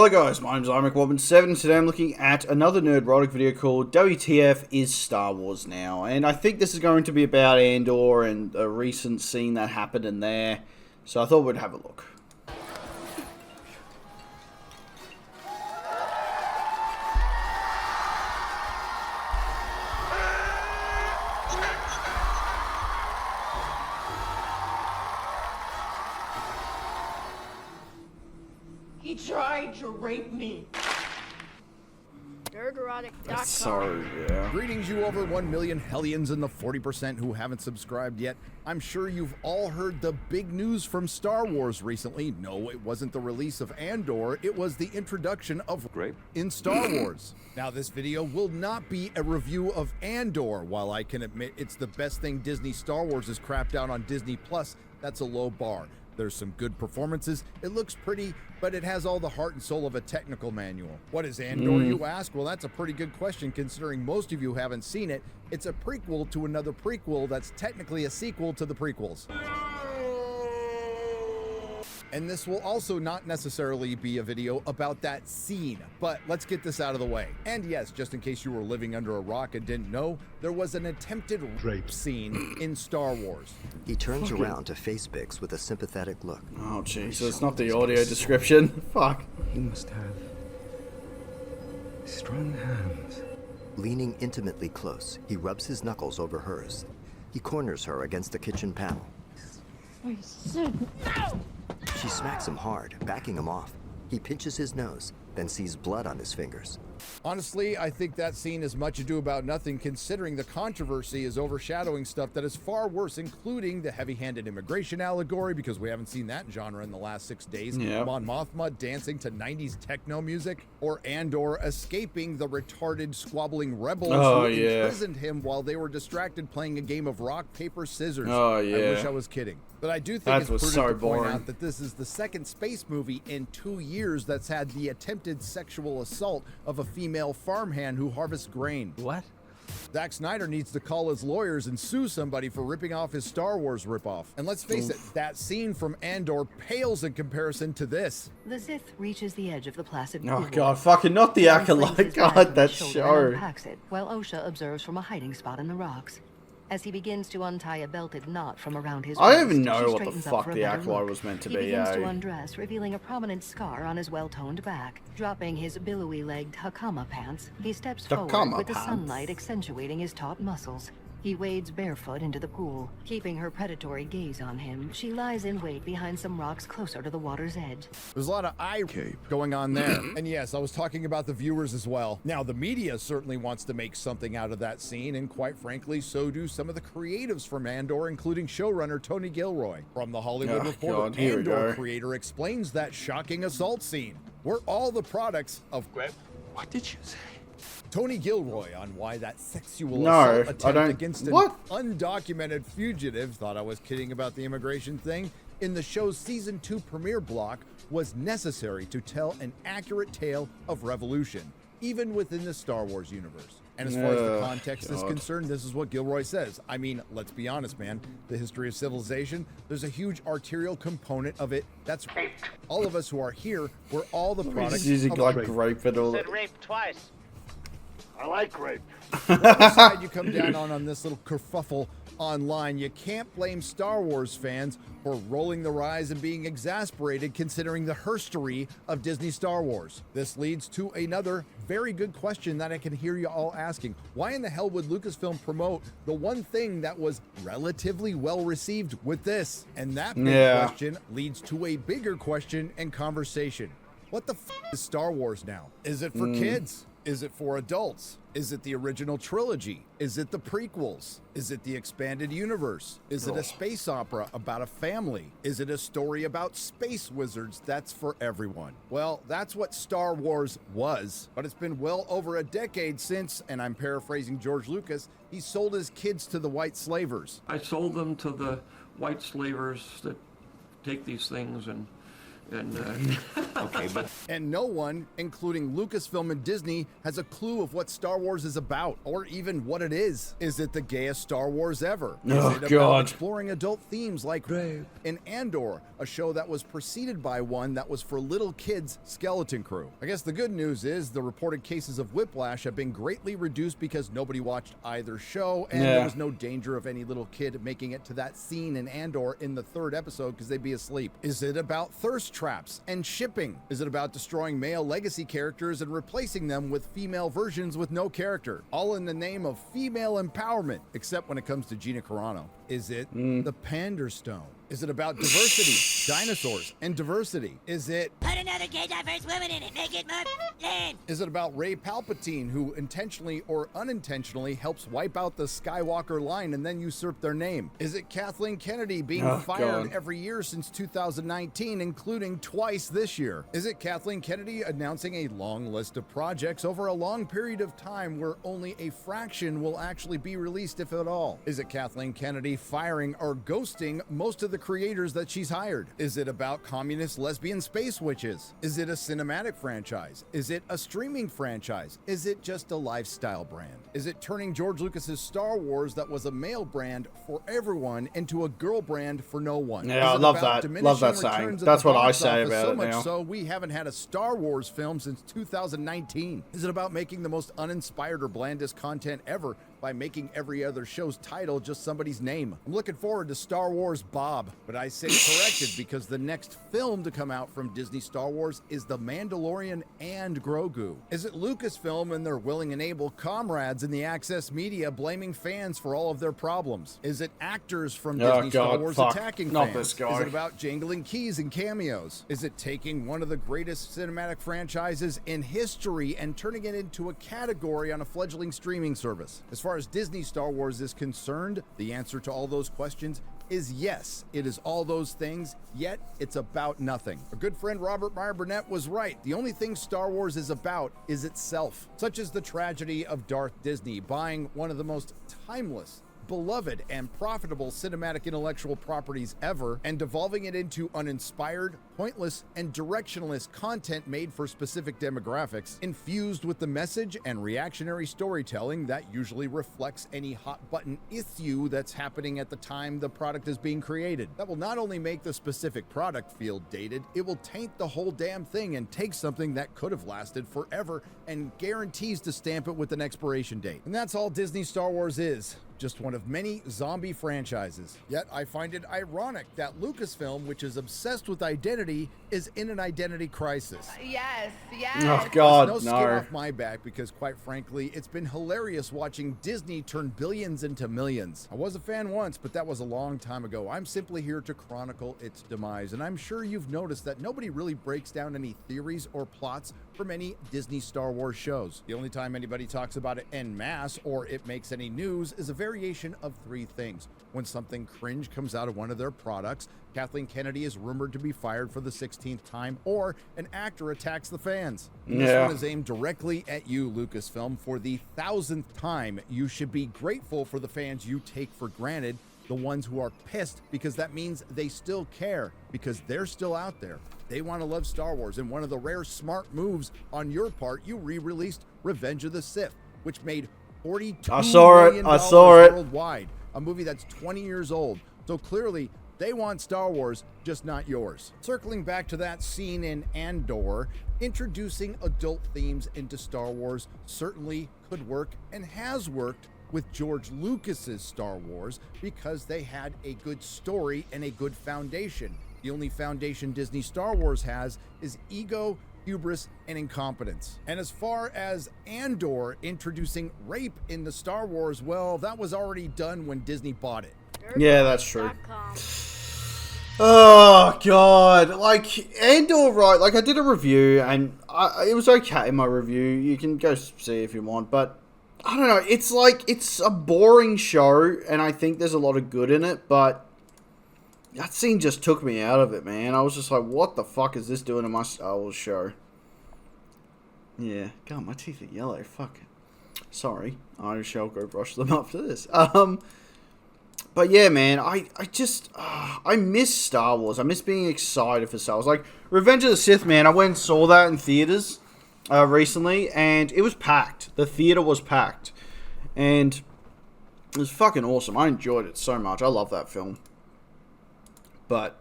Hello guys, my name's IMac7 and today I'm looking at another Nerdrotic video called WTF is Star Wars Now? And I think this is going to be about Andor and a recent scene that happened in there, so I thought we'd have a look. He tried to rape me. Nerdrotic.com. So, yeah. Greetings, you over 1 million hellions and the 40% who haven't subscribed yet. I'm sure you've all heard the big news from Star Wars recently. No, it wasn't the release of Andor, it was the introduction of grape in Star Wars. Now, this video will not be a review of Andor. While I can admit it's the best thing Disney Star Wars has crapped out on Disney Plus, that's a low bar. There's some good performances, it looks pretty, but it has all the heart and soul of a technical manual. What is Andor, you ask? Well, that's a pretty good question considering most of you haven't seen it. It's a prequel to another prequel that's technically a sequel to the prequels. And this will also not necessarily be a video about that scene, but let's get this out of the way. And yes, just in case you were living under a rock and didn't know, there was an attempted rape scene in Star Wars. He turns around to face Bix with a sympathetic look. Oh jeez, so it's not the audio description. Fuck. He must have strong hands. Leaning intimately close, he rubs his knuckles over hers. He corners her against the kitchen panel. I said no! She smacks him hard, backing him off. He pinches his nose, then sees blood on his fingers. Honestly, I think that scene is much ado about nothing considering the controversy is overshadowing stuff that is far worse, including the heavy-handed immigration allegory, because we haven't seen that genre in the last 6 days, Yep. Mon Mothma dancing to 90s techno music, or Andor escaping the retarded squabbling rebels who imprisoned him while they were distracted playing a game of rock, paper, scissors. Oh, I yeah. wish I was kidding. But I do think That it's was prudent so to point boring. out that this is the second space movie in 2 years that's had the attempted sexual assault of a female farmhand who harvests grain. What? Zack Snyder needs to call his lawyers and sue somebody for ripping off his Star Wars ripoff. And let's face it, that scene from Andor pales in comparison to this. The Sith reaches the edge of the placid Oh pool. god, fucking not the He slings Acolyte. his God, knife on that his shoulder and show. unpacks it, while Osha observes from a hiding spot in the rocks. As he begins to untie a belted knot from around his I don't even waist, know she what the straightens up fuck for a the better Acolyte look. was meant to He be, begins to eh? undress, revealing a prominent scar on his well-toned back. Dropping his billowy-legged hakama pants, he steps forward Hakama with the pants. sunlight accentuating his taut muscles. He wades barefoot into the pool. Keeping her predatory gaze on him, she lies in wait behind some rocks closer to the water's edge. There's a lot of eye going on there. And yes, I was talking about the viewers as well. Now, the media certainly wants to make something out of that scene, and quite frankly, so do some of the creatives from Andor, including showrunner Tony Gilroy. From The Hollywood Oh, Reporter, God, here we Andor go. creator explains that shocking assault scene. We're all the products of What did you say? Tony Gilroy on why that sexual No, assault I attempt don't- against an what? undocumented fugitive, thought I was kidding about the immigration thing, in the show's season 2 premiere block was necessary to tell an accurate tale of revolution, even within the Star Wars universe. And as far as the context is God. concerned, this is what Gilroy says. I mean, let's be honest, man. The history of civilization, there's a huge arterial component of it. That's all of us who are here, we're all the products He's using of like rape. grape and all. Said rape twice. I like rape. Whatever side you come down on this little kerfuffle online, you can't blame Star Wars fans for rolling their eyes and being exasperated considering the herstory of Disney Star Wars. This leads to another very good question that I can hear you all asking. Why in the hell would Lucasfilm promote the one thing that was relatively well received with this? And that big question leads to a bigger question and conversation. What the f is Star Wars now? Is it for kids? Is it for adults? Is it the original trilogy? Is it the prequels? Is it the expanded universe? Is it a space opera about a family? Is it a story about space wizards that's for everyone? Well, that's what Star Wars was, but it's been well over a decade since, and I'm paraphrasing George Lucas, he sold his kids to the white slavers. I sold them to the white slavers that take these things and And, okay, but And no one, including Lucasfilm and Disney, has a clue of what Star Wars is about, or even what it is. Is it the gayest Star Wars ever? Oh, Is it about God. exploring adult themes like rape? In Andor, a show that was preceded by one that was for little kids' skeleton crew. I guess the good news is the reported cases of whiplash have been greatly reduced because nobody watched either show, and there was no danger of any little kid making it to that scene in Andor in the 3rd episode because they'd be asleep. Is it about thirst traps and shipping? Is it about destroying male legacy characters and replacing them with female versions with no character? All in the name of female empowerment, except when it comes to Gina Carano. Is it the Pander Stone? Is it about diversity, dinosaurs, and diversity? Is it... Put another gay diverse woman in it. Make it more lame. Is it about Rey Palpatine, who intentionally or unintentionally helps wipe out the Skywalker line and then usurp their name? Is it Kathleen Kennedy being fired every year since 2019, including twice this year? Is it Kathleen Kennedy announcing a long list of projects over a long period of time where only a fraction will actually be released, if at all? Is it Kathleen Kennedy firing or ghosting most of the creators that she's hired? Is it about communist lesbian space witches? Is it a cinematic franchise? Is it a streaming franchise? Is it just a lifestyle brand? Is it turning George Lucas's Star Wars that was a male brand for everyone into a girl brand for no one? Yeah, I love that. Love that saying. That's what I say about it now. So much so, we haven't had a Star Wars film since 2019. Is it about making the most uninspired or blandest content ever by making every other show's title just somebody's name? I'm looking forward to Star Wars Bob, but I say corrected because the next film to come out from Disney Star Wars is The Mandalorian and Grogu. Is it Lucasfilm and their willing and able comrades in the access media blaming fans for all of their problems? Is it actors from Disney Star Wars attacking fans? This guy. Is it about jangling keys and cameos? Is it taking one of the greatest cinematic franchises in history and turning it into a category on a fledgling streaming service? As far as Disney Star Wars is concerned, the answer to all those questions is yes. It is all those things, yet it's about nothing. Our good friend Robert Meyer Burnett was right. The only thing Star Wars is about is itself, such as the tragedy of Darth Disney buying one of the most timeless, beloved, and profitable cinematic intellectual properties ever and devolving it into uninspired, pointless, and directionless content made for specific demographics, infused with the message and reactionary storytelling that usually reflects any hot-button issue that's happening at the time the product is being created. That will not only make the specific product feel dated, it will taint the whole damn thing and take something that could have lasted forever and guarantees to stamp it with an expiration date. And that's all Disney Star Wars is. Just one of many zombie franchises. Yet I find it ironic that Lucasfilm, which is obsessed with identity, is in an identity crisis. Yes. Oh, God, No no. skin off my back because, quite frankly, it's been hilarious watching Disney turn billions into millions. I was a fan once, but that was a long time ago. I'm simply here to chronicle its demise, and I'm sure you've noticed that nobody really breaks down any theories or plots from any Disney Star Wars shows. The only time anybody talks about it en masse or it makes any news is a variation of three things. When something cringe comes out of one of their products, Kathleen Kennedy is rumored to be fired for the 16th time, or an actor attacks the fans. This one is aimed directly at you, Lucasfilm. For the 1000th time, you should be grateful for the fans you take for granted, the ones who are pissed because that means they still care, because they're still out there. They want to love Star Wars, and one of the rare smart moves on your part, you re-released Revenge of the Sith, which made $42 million worldwide, a movie that's 20 years old. So clearly, they want Star Wars, just not yours. Circling back to that scene in Andor, introducing adult themes into Star Wars certainly could work and has worked with George Lucas's Star Wars because they had a good story and a good foundation. The only foundation Disney Star Wars has is ego, hubris, and incompetence. And as far as Andor introducing rape in the Star Wars, well, that was already done when Disney bought it. Yeah, that's true. Oh, God. Like, Andor, right, like, I did a review, and it was okay in my review. You can go see if you want, but I don't know. It's like, it's a boring show, and I think there's a lot of good in it, but that scene just took me out of it, man. I was just like, what the fuck is this doing in my Star Wars show? Yeah. God, my teeth are yellow. Fuck. Sorry. I shall go brush them after this. But yeah, man, I just, I miss Star Wars. I miss being excited for Star Wars. Like, Revenge of the Sith, man, I went and saw that in theaters recently, and it was packed. The theater was packed. And it was fucking awesome. I enjoyed it so much. I love that film. But,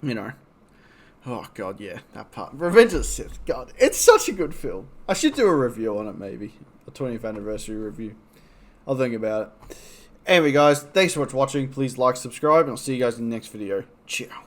you know, oh god, yeah, that part. Revenge of the Sith, god, it's such a good film. I should do a review on it, maybe. A 20th anniversary review. I'll think about it. Anyway, guys, thanks so much for watching. Please like, subscribe, and I'll see you guys in the next video. Ciao.